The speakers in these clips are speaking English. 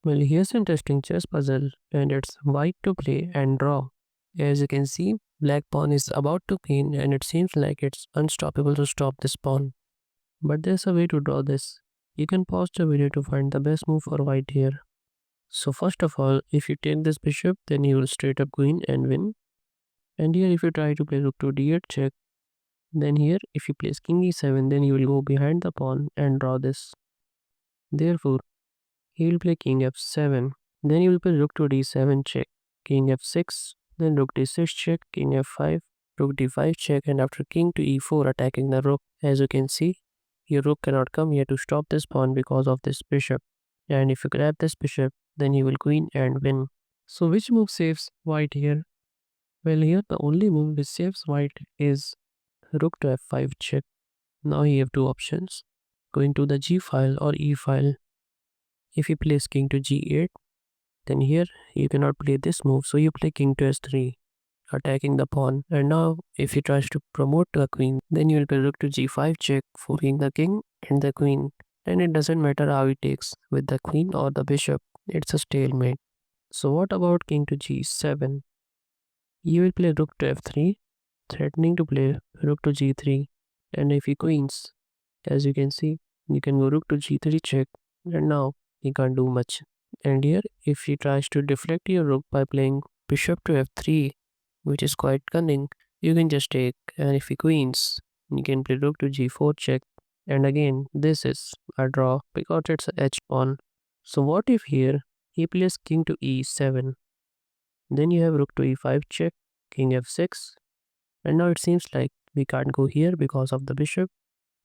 Well, here's an interesting chess puzzle, and it's white to play and draw. As you can see, black pawn is about to queen, and it seems like it's unstoppable to stop this pawn. But there's a way to draw this. You can pause the video to find the best move for white here. So first of all, if you take this bishop, then you will straight up queen and win. And here if you try to play rook to d8 check, then here if you place king e7, then you will go behind the pawn and draw this. Therefore, he will play king f7, then you will play rook to d7 check, king f6, then rook d6 check, king f5, rook d5 check, and after king to e4 attacking the rook. As you can see, your rook cannot come here to stop this pawn because of this bishop. And if you grab this bishop, then you will queen and win. So which move saves white here? Well, here the only move which saves white is rook to f5 check. Now you have two options, going to the g file or e file. If you place king to g8, then here you cannot play this move, so you play king to s3, attacking the pawn. And now if he tries to promote the queen, then you will play rook to g5 check, forking the king and the queen. And it doesn't matter how he takes with the queen or the bishop, it's a stalemate. So what about king to g7? You will play rook to f3, threatening to play rook to g3. And if he queens, as you can see, you can go rook to g3 check, and now he can't do much. And here, if he tries to deflect your rook by playing bishop to f3, which is quite cunning, you can just take, and if he queens, you can play rook to g4 check. And again, this is a draw because it's a h pawn. So what if here he plays king to e7? Then you have rook to e5 check, king f6, and now it seems like we can't go here because of the bishop.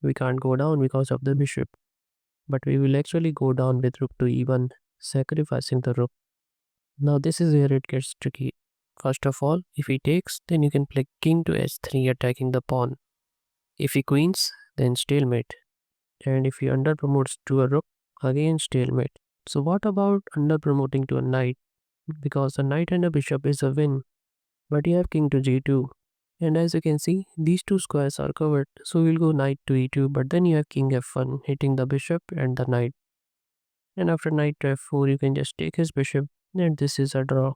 We can't go down because of the bishop. But we will actually go down with rook to e1, sacrificing the rook. Now this is where it gets tricky. First of all, if he takes, then you can play king to s3 attacking the pawn. If he queens, then stalemate. And if he under promotes to a rook, again stalemate. So what about under promoting to a knight? Because a knight and a bishop is a win. But you have king to g2. And as you can see, these two squares are covered, so we'll go knight to e2, but then you have king f1 hitting the bishop and the knight. And after knight to f4, you can just take his bishop, and this is a draw.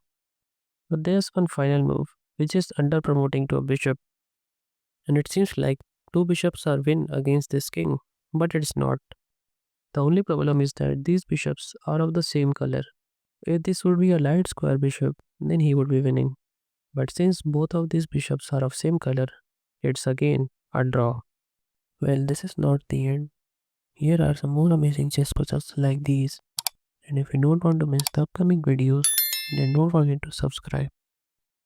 But there's one final move, which is under promoting to a bishop. And it seems like two bishops are win against this king, but it's not. The only problem is that these bishops are of the same color. If this would be a light square bishop, then he would be winning. But since both of these bishops are of same color, it's again a draw. Well, this is not the end. Here are some more amazing chess puzzles like these. And if you don't want to miss the upcoming videos, then don't forget to subscribe.